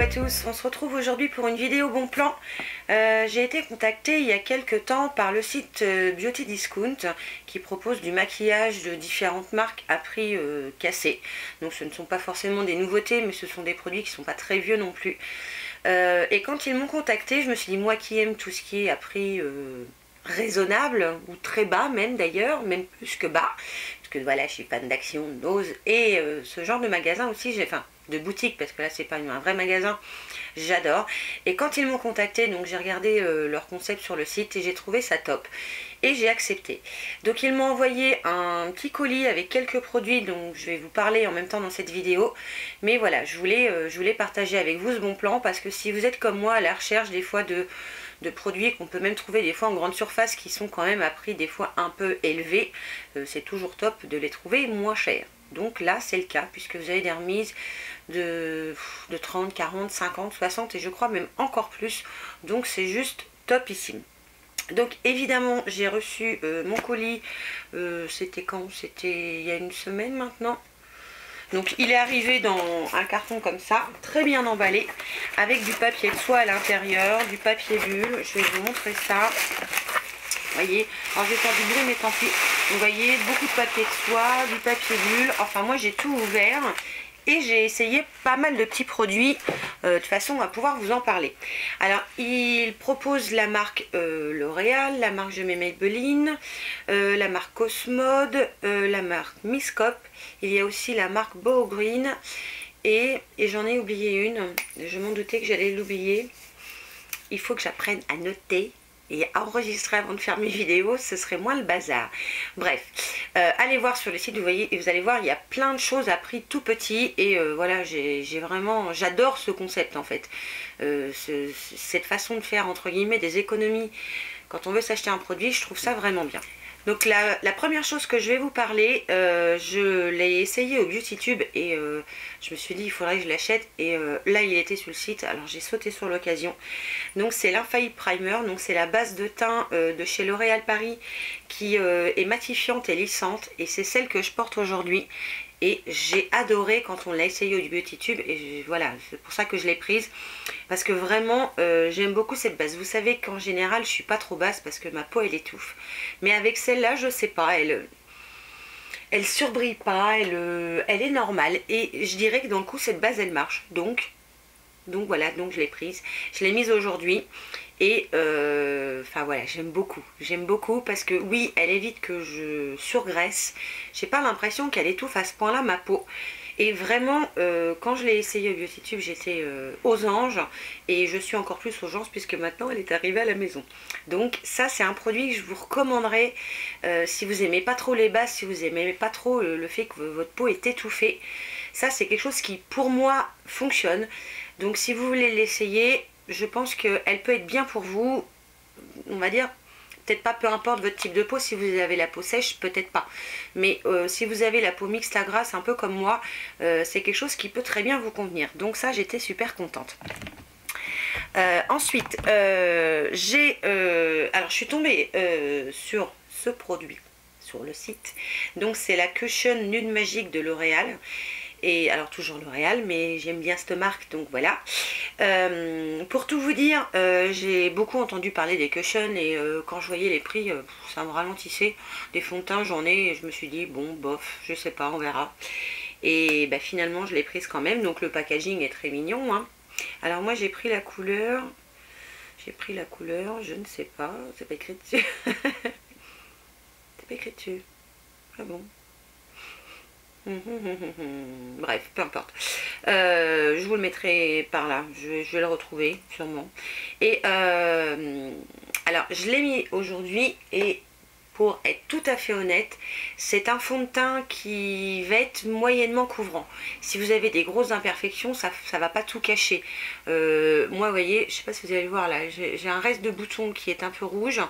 à tous, on se retrouve aujourd'hui pour une vidéo bon plan. J'ai été contactée il y a quelques temps par le site Beauty Discount qui propose du maquillage de différentes marques à prix cassé. Donc ce ne sont pas forcément des nouveautés, mais ce sont des produits qui ne sont pas très vieux non plus. Et quand ils m'ont contacté, je me suis dit, moi qui aime tout ce qui est à prix raisonnable, ou très bas même d'ailleurs, même plus que bas, parce que voilà, je suis fan d'Action, d'Ose, et ce genre de magasin aussi, enfin de boutique, parce que là c'est pas un vrai magasin, j'adore. Et quand ils m'ont contacté, donc j'ai regardé leur concept sur le site et j'ai trouvé ça top. Et j'ai accepté. Donc ils m'ont envoyé un petit colis avec quelques produits dont je vais vous parler en même temps dans cette vidéo. Mais voilà, je voulais partager avec vous ce bon plan parce que si vous êtes comme moi à la recherche des fois de produits qu'on peut même trouver des fois en grande surface qui sont quand même à prix des fois un peu élevé, c'est toujours top de les trouver moins chers. Donc là c'est le cas puisque vous avez des remises de 30, 40, 50, 60 et je crois même encore plus. Donc c'est juste topissime. Donc évidemment j'ai reçu mon colis, c'était quand? C'était il y a une semaine maintenant. Donc il est arrivé dans un carton comme ça, très bien emballé, avec du papier de soie à l'intérieur, du papier bulle. Je vais vous montrer ça. Vous voyez, alors je vais faire du bruit mais tant pis. Vous voyez, beaucoup de papier de soie, du papier bulle. Enfin moi j'ai tout ouvert. Et j'ai essayé pas mal de petits produits de façon à pouvoir vous en parler. Alors, il propose la marque L'Oréal, la marque Je mets Maybelline, la marque Cosmode, la marque Miss Cop. Il y a aussi la marque Boho Green. Et j'en ai oublié une. Je m'en doutais que j'allais l'oublier. Il faut que j'apprenne à noter et à enregistrer avant de faire mes vidéos, ce serait moins le bazar. Bref, allez voir sur le site, vous voyez, et vous allez voir, il y a plein de choses à prix tout petit. Et voilà, j'adore ce concept en fait. Cette façon de faire entre guillemets des économies quand on veut s'acheter un produit, je trouve ça vraiment bien. Donc la première chose que je vais vous parler, je l'ai essayé au BeautyTube et je me suis dit il faudrait que je l'achète et là il était sur le site, alors j'ai sauté sur l'occasion. Donc c'est l'Infaillible Primer, donc c'est la base de teint de chez L'Oréal Paris qui est matifiante et lissante et c'est celle que je porte aujourd'hui. Et j'ai adoré quand on l'a essayé au BeautyTube et voilà, c'est pour ça que je l'ai prise. Parce que vraiment, j'aime beaucoup cette base. Vous savez qu'en général, je suis pas trop basse parce que ma peau, elle étouffe. Mais avec celle-là, je sais pas, elle surbrille pas, elle est normale. Et je dirais que dans le coup, cette base, elle marche. Donc voilà, donc je l'ai prise. Je l'ai mise aujourd'hui. Et enfin voilà, j'aime beaucoup parce que oui, elle évite que je surgraisse. J'ai pas l'impression qu'elle étouffe à ce point là ma peau. Et vraiment, quand je l'ai essayé au BeautyTube, j'étais aux anges et je suis encore plus aux anges puisque maintenant elle est arrivée à la maison. Donc ça c'est un produit que je vous recommanderais si vous aimez pas trop les bases, si vous aimez pas trop le fait que votre peau est étouffée. Ça c'est quelque chose qui pour moi fonctionne. Donc si vous voulez l'essayer, je pense qu'elle peut être bien pour vous, on va dire, peut-être pas peu importe votre type de peau, si vous avez la peau sèche, peut-être pas. Mais si vous avez la peau mixte à grasse, un peu comme moi, c'est quelque chose qui peut très bien vous convenir. Donc ça, j'étais super contente. Ensuite, alors je suis tombée sur ce produit, sur le site. Donc c'est la Cushion Nude Magique de L'Oréal. Et alors toujours L'Oréal, mais j'aime bien cette marque, donc voilà. Pour tout vous dire, j'ai beaucoup entendu parler des cushions et quand je voyais les prix, ça me ralentissait. Des fonds de teint, j'en ai et je me suis dit, bon, bof, je sais pas, on verra. Et bah, finalement, je l'ai prise quand même, donc le packaging est très mignon. Hein. Alors moi, j'ai pris la couleur, je ne sais pas, c'est pas écrit dessus. C'est pas écrit dessus. Ah bon? Bref, peu importe. Je vous le mettrai par là. Je vais le retrouver sûrement. Et alors, je l'ai mis aujourd'hui et pour être tout à fait honnête, c'est un fond de teint qui va être moyennement couvrant. Si vous avez des grosses imperfections, ça va pas tout cacher. Moi, vous voyez, je sais pas si vous allez voir là, j'ai un reste de bouton qui est un peu rouge.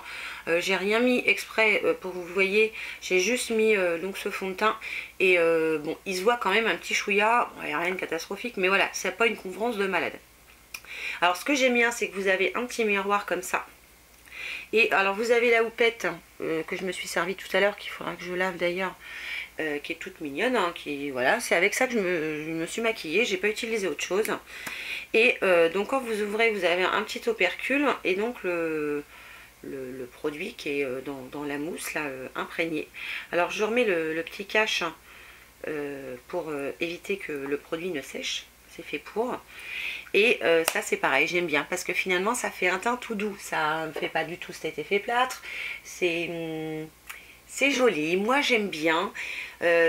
J'ai rien mis exprès pour que vous voyez, j'ai juste mis donc ce fond de teint et bon, il se voit quand même un petit chouïa, bon, il n'y a rien de catastrophique, mais voilà, ça n'a pas une couvrance de malade. Alors ce que j'aime bien, c'est que vous avez un petit miroir comme ça. Et alors vous avez la houppette que je me suis servi tout à l'heure, qu'il faudra que je lave d'ailleurs, qui est toute mignonne, hein, voilà, c'est avec ça que je me suis maquillée, j'ai pas utilisé autre chose. Et donc quand vous ouvrez, vous avez un petit opercule et donc le produit qui est dans la mousse là, imprégné. Alors je remets le petit cache pour éviter que le produit ne sèche. C'est fait pour. Et ça c'est pareil, j'aime bien parce que finalement ça fait un teint tout doux. Ça ne fait pas du tout cet effet plâtre. C'est joli, moi j'aime bien.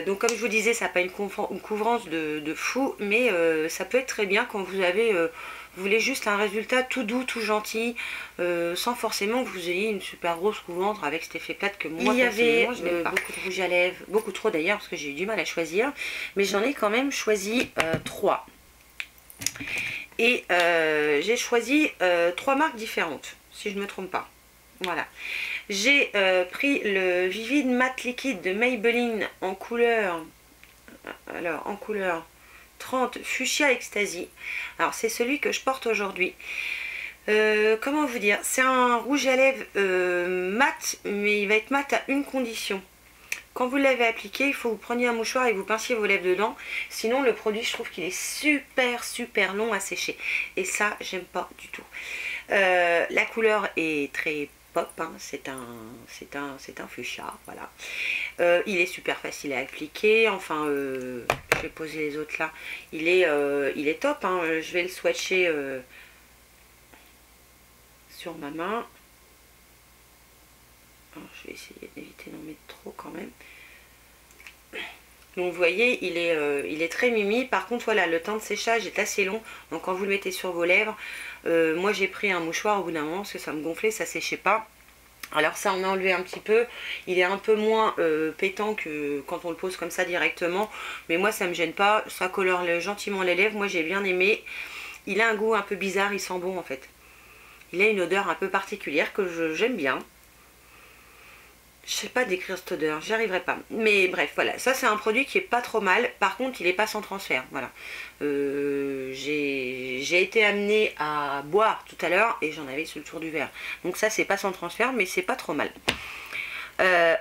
Donc comme je vous disais, ça n'a pas une couvrance de fou, mais ça peut être très bien quand vous avez... vous voulez juste un résultat tout doux, tout gentil, sans forcément que vous ayez une super grosse couvrance avec cet effet plate que moi personnellement je n'aime pas. Beaucoup de rouge à lèvres, beaucoup trop d'ailleurs parce que j'ai eu du mal à choisir, mais j'en ai quand même choisi 3. Et j'ai choisi 3 marques différentes, si je ne me trompe pas. Voilà. J'ai pris le Vivid Matte Liquide de Maybelline en couleur... Alors, en couleur 30 Fuchsia Ecstasy. Alors, c'est celui que je porte aujourd'hui. Comment vous dire? C'est un rouge à lèvres mat, mais il va être mat à une condition. Quand vous l'avez appliqué, il faut que vous preniez un mouchoir et que vous pinciez vos lèvres dedans. Sinon, le produit, je trouve qu'il est super long à sécher. Et ça, j'aime pas du tout. La couleur est très pop, hein. C'est un fuchsia, voilà. Il est super facile à appliquer. Enfin, je vais poser les autres là. Il est top, hein. Je vais le swatcher sur ma main. Alors, je vais essayer d'éviter d'en mettre trop quand même. Donc vous voyez, il est très mimi. Par contre, voilà, le temps de séchage est assez long. Donc quand vous le mettez sur vos lèvres, moi j'ai pris un mouchoir au bout d'un moment parce que ça me gonflait, ça séchait pas. Alors ça, on a enlevé un petit peu. Il est un peu moins pétant que quand on le pose comme ça directement. Mais moi, ça me gêne pas. Ça colore gentiment les lèvres. Moi, j'ai bien aimé. Il a un goût un peu bizarre. Il sent bon en fait. Il a une odeur un peu particulière que j'aime bien. Je sais pas décrire cette odeur, j'y arriverai pas. Mais bref, voilà, ça c'est un produit qui est pas trop mal. Par contre, il est pas sans transfert. Voilà. J'ai été amenée à boire tout à l'heure et j'en avais sur le tour du verre. Donc ça c'est pas sans transfert, mais c'est pas trop mal.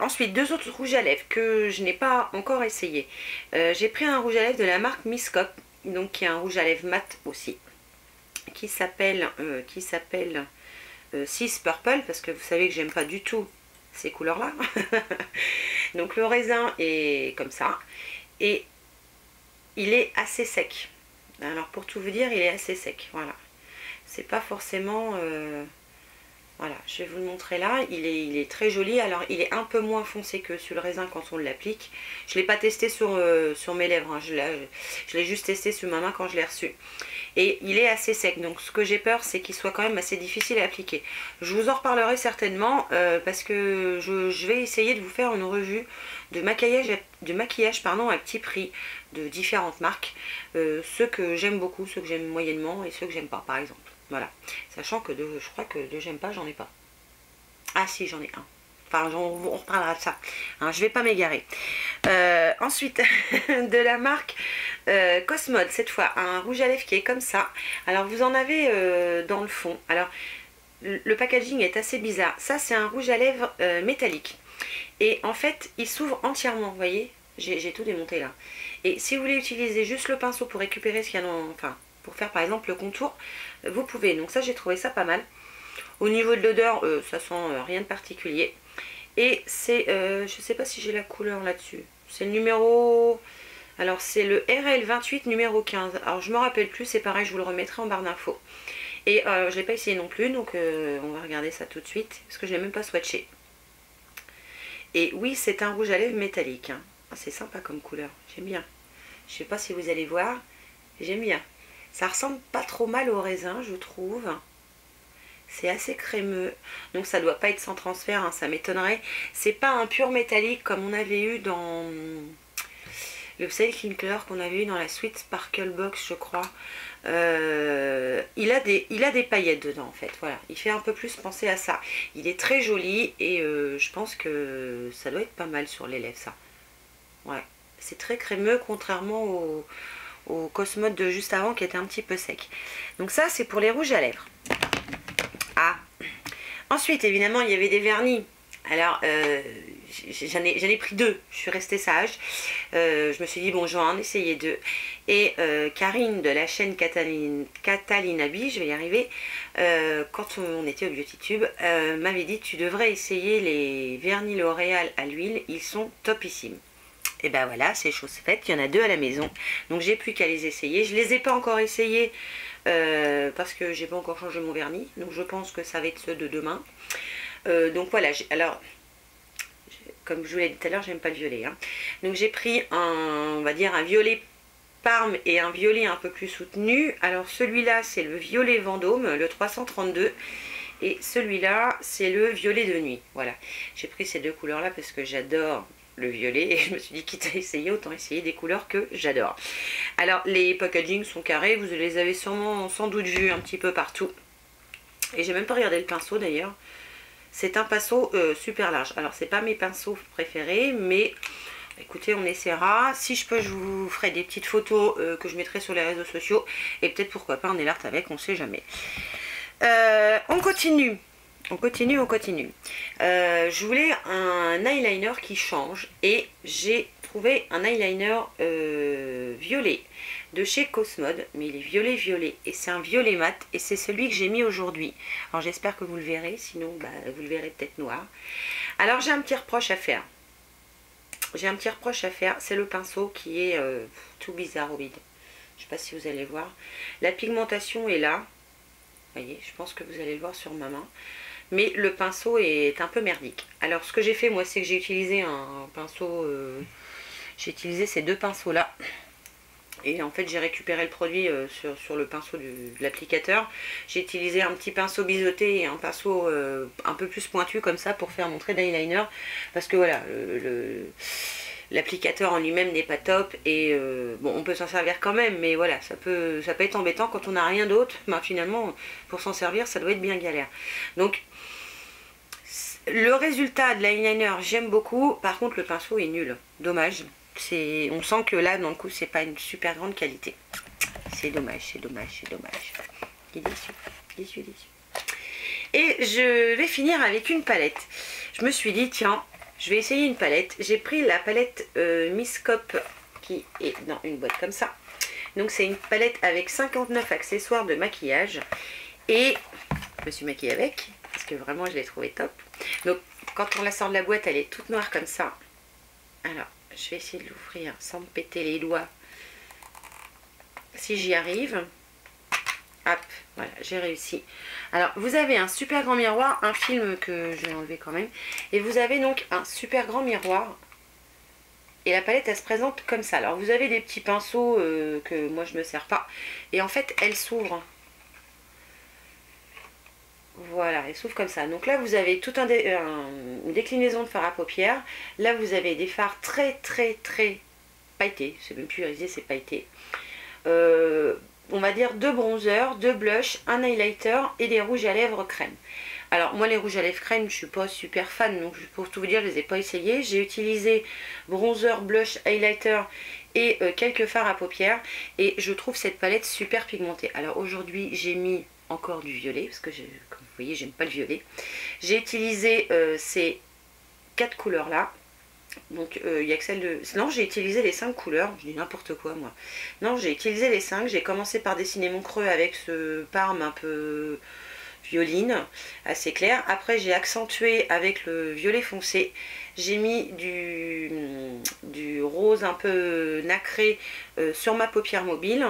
Ensuite, 2 autres rouges à lèvres que je n'ai pas encore essayé. J'ai pris un rouge à lèvres de la marque Miss Cop, donc qui est un rouge à lèvres mat aussi, qui s'appelle Cis Purple, parce que vous savez que j'aime pas du tout ces couleurs là. Donc le raisin est comme ça et il est assez sec. Alors pour tout vous dire, il est assez sec, voilà. C'est pas forcément voilà, je vais vous le montrer là. Il est très joli. Alors il est un peu moins foncé que sur le raisin quand on l'applique. Je l'ai pas testé sur mes lèvres, hein. Je l'ai juste testé sur ma main quand je l'ai reçu. Et il est assez sec, donc ce que j'ai peur c'est qu'il soit quand même assez difficile à appliquer. Je vous en reparlerai certainement parce que je vais essayer de vous faire une revue de maquillage pardon, à petit prix de différentes marques. Ceux que j'aime beaucoup, ceux que j'aime moyennement et ceux que j'aime pas par exemple. Voilà, sachant que je crois que de j'aime pas j'en ai pas. Ah si, j'en ai un. Enfin, on reparlera de ça. Hein, je vais pas m'égarer. Ensuite, de la marque Cosmode, cette fois, un rouge à lèvres qui est comme ça. Alors, vous en avez dans le fond. Alors, le packaging est assez bizarre. Ça, c'est un rouge à lèvres métallique. Et en fait, il s'ouvre entièrement, vous voyez. J'ai tout démonté là. Et si vous voulez utiliser juste le pinceau pour récupérer ce qu'il y a dans... Enfin, pour faire par exemple le contour, vous pouvez. Donc ça, j'ai trouvé ça pas mal. Au niveau de l'odeur, ça sent rien de particulier. Et c'est, je sais pas si j'ai la couleur là-dessus. C'est le numéro... Alors c'est le RL28 numéro 15. Alors je me rappelle plus, c'est pareil, je vous le remettrai en barre d'infos. Et je l'ai pas essayé non plus, donc on va regarder ça tout de suite. Parce que je l'ai même pas swatché. Et oui, c'est un rouge à lèvres métallique. Hein. Ah, c'est sympa comme couleur, j'aime bien. Je sais pas si vous allez voir, j'aime bien. Ça ressemble pas trop mal au raisin, je trouve. C'est assez crémeux, donc ça doit pas être sans transfert, hein, ça m'étonnerait. C'est pas un pur métallique comme on avait eu dans le Clean Color qu'on avait eu dans la Sweet Sparkle Box, je crois. Il a des paillettes dedans en fait, voilà. Il fait un peu plus penser à ça. Il est très joli et je pense que ça doit être pas mal sur les lèvres ça. Ouais, c'est très crémeux contrairement au Cosmode de juste avant qui était un petit peu sec. Donc ça c'est pour les rouges à lèvres. Ah, ensuite évidemment il y avait des vernis. Alors j'en ai pris deux, je suis restée sage. Je me suis dit bon, je vais en essayer deux. Et Karine de la chaîne Catalina B, je vais y arriver, quand on était au Beauty Tube, m'avait dit tu devrais essayer les vernis L'Oréal à l'huile, ils sont topissimes. Et ben voilà, c'est chose faite, il y en a deux à la maison, donc j'ai plus qu'à les essayer. Je les ai pas encore essayés parce que j'ai pas encore changé mon vernis, donc je pense que ça va être ceux de demain. Donc voilà, alors comme je vous l'ai dit tout à l'heure, j'aime pas le violet, hein. Donc j'ai pris on va dire un violet Parme et un violet un peu plus soutenu. Alors celui-là c'est le violet Vendôme, le 332, et celui-là c'est le violet de nuit. Voilà, j'ai pris ces deux couleurs là parce que j'adore le violet et je me suis dit quitte à essayer, autant essayer des couleurs que j'adore. Alors les packaging sont carrés, vous les avez sûrement sans doute vus un petit peu partout, et j'ai même pas regardé le pinceau d'ailleurs. C'est un pinceau super large. Alors c'est pas mes pinceaux préférés, mais écoutez, on essaiera. Si je peux, je vous ferai des petites photos que je mettrai sur les réseaux sociaux, et peut-être pourquoi pas un alerte avec, on sait jamais. On continue. On continue. Je voulais un eyeliner qui change, et j'ai trouvé un eyeliner violet de chez Cosmode, mais il est violet, et c'est un violet mat, et c'est celui que j'ai mis aujourd'hui. Alors j'espère que vous le verrez, sinon bah, vous le verrez peut-être noir. Alors j'ai un petit reproche à faire. C'est le pinceau qui est tout bizarre au vide. Je ne sais pas si vous allez voir. La pigmentation est là. Vous voyez, je pense que vous allez le voir sur ma main. Mais le pinceau est un peu merdique. Alors ce que j'ai fait moi, c'est que j'ai utilisé un pinceau... j'ai utilisé ces deux pinceaux là. Et en fait j'ai récupéré le produit sur le pinceau de l'applicateur. J'ai utilisé un petit pinceau biseauté et un pinceau un peu plus pointu comme ça pour faire mon trait d'eyeliner. Parce que voilà, l'applicateur en lui-même n'est pas top. Et bon, on peut s'en servir quand même, mais voilà, ça peut être embêtant quand on n'a rien d'autre. Ben, finalement, pour s'en servir, ça doit être bien galère. Donc, le résultat de l'eyeliner, j'aime beaucoup. Par contre, le pinceau est nul. Dommage. On sent que là, dans le coup, c'est pas une super grande qualité. C'est dommage. Il est déçu. Et je vais finir avec une palette. Je me suis dit, tiens, je vais essayer une palette. J'ai pris la palette Miss Cop qui est dans une boîte comme ça. Donc c'est une palette avec 59 accessoires de maquillage. Et je me suis maquillée avec, parce que vraiment je l'ai trouvée top. Donc quand on la sort de la boîte, elle est toute noire comme ça. Alors, je vais essayer de l'ouvrir sans me péter les doigts. Si j'y arrive. Hop, voilà, j'ai réussi. Alors, vous avez un super grand miroir, un film que je vais enlever quand même. Et vous avez donc un super grand miroir. Et la palette, elle se présente comme ça. Alors, vous avez des petits pinceaux que moi, je ne me sers pas. Et en fait, elle s'ouvre. Voilà, elle s'ouvre comme ça. Donc là, vous avez tout une déclinaison de fard à paupières. Là, vous avez des fards très pailletés. C'est même plus irisé, c'est pailleté. On va dire 2 bronzers, 2 blushs, un highlighter et des rouges à lèvres crème. Alors moi les rouges à lèvres crème, je suis pas super fan, donc pour tout vous dire, je les ai pas essayés. J'ai utilisé bronzer, blush, highlighter et quelques fards à paupières, et je trouve cette palette super pigmentée. Alors aujourd'hui j'ai mis encore du violet, parce que comme vous voyez j'aime pas le violet. J'ai utilisé ces 4 couleurs là. Donc il n'y a que celle de... Non, j'ai utilisé les 5 couleurs. Je dis n'importe quoi moi. Non, j'ai utilisé les 5. J'ai commencé par dessiner mon creux avec ce parme un peu violine, assez clair. Après j'ai accentué avec le violet foncé. J'ai mis du rose un peu nacré sur ma paupière mobile.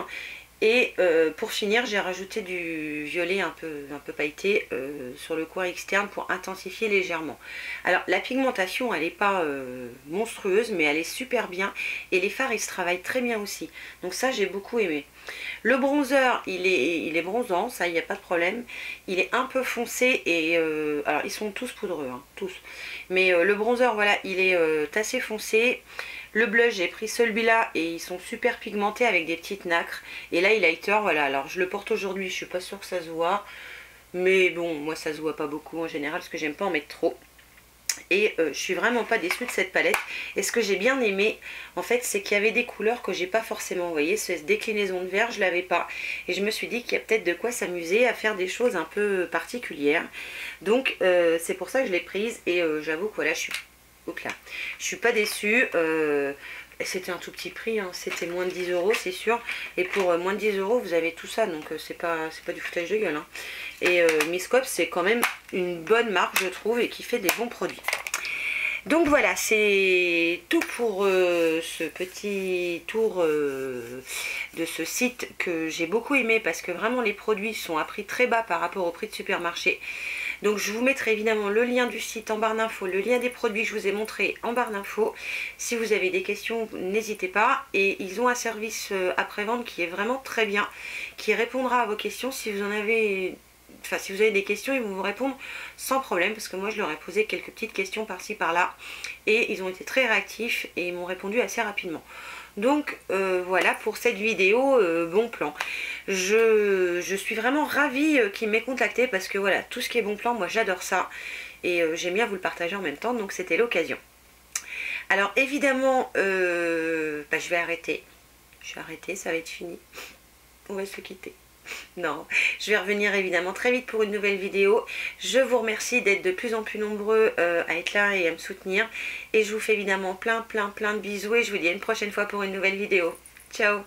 Et pour finir, j'ai rajouté du violet un peu pailleté sur le coin externe pour intensifier légèrement. Alors la pigmentation, elle n'est pas monstrueuse, mais elle est super bien. Et les fards, ils se travaillent très bien aussi. Donc ça, j'ai beaucoup aimé. Le bronzer, il est bronzant, ça, il n'y a pas de problème. Il est un peu foncé et... alors, ils sont tous poudreux, hein, tous. Mais le bronzer, voilà, il est assez foncé. Le blush, j'ai pris celui-là et ils sont super pigmentés avec des petites nacres. Et là, highlighter, voilà. Alors, je le porte aujourd'hui, je suis pas sûre que ça se voit. Mais bon, moi, ça se voit pas beaucoup en général parce que j'aime pas en mettre trop. Et je suis vraiment pas déçue de cette palette. Et ce que j'ai bien aimé, en fait, c'est qu'il y avait des couleurs que j'ai pas forcément. Vous voyez, cette déclinaison de vert, je l'avais pas. Et je me suis dit qu'il y a peut-être de quoi s'amuser à faire des choses un peu particulières. Donc, c'est pour ça que je l'ai prise. Et j'avoue que voilà, je suis Oups là. Je suis pas déçue. C'était un tout petit prix, hein. C'était moins de 10 € c'est sûr. Et pour moins de 10 € vous avez tout ça, donc c'est pas du foutage de gueule, hein. Et Miss Coop c'est quand même une bonne marque je trouve et qui fait des bons produits. Donc voilà, c'est tout pour ce petit tour de ce site que j'ai beaucoup aimé parce que vraiment les produits sont à prix très bas par rapport au prix de supermarché. Donc je vous mettrai évidemment le lien du site en barre d'infos, le lien des produits que je vous ai montré en barre d'infos. Si vous avez des questions, n'hésitez pas. Et ils ont un service après-vente qui est vraiment très bien, qui répondra à vos questions si vous en avez... Enfin, si vous avez des questions, ils vont vous répondre sans problème parce que moi je leur ai posé quelques petites questions par-ci par-là et ils ont été très réactifs et ils m'ont répondu assez rapidement. Donc voilà pour cette vidéo bon plan. Je suis vraiment ravie qu'ils m'aient contacté parce que voilà, tout ce qui est bon plan, moi j'adore ça et j'aime bien vous le partager en même temps, donc c'était l'occasion. Alors évidemment, je vais arrêter. Je vais arrêter, ça va être fini. On va se quitter. Non, je vais revenir évidemment très vite pour une nouvelle vidéo. Je vous remercie d'être de plus en plus nombreux à être là et à me soutenir. Et je vous fais évidemment plein de bisous et je vous dis à une prochaine fois pour une nouvelle vidéo. Ciao!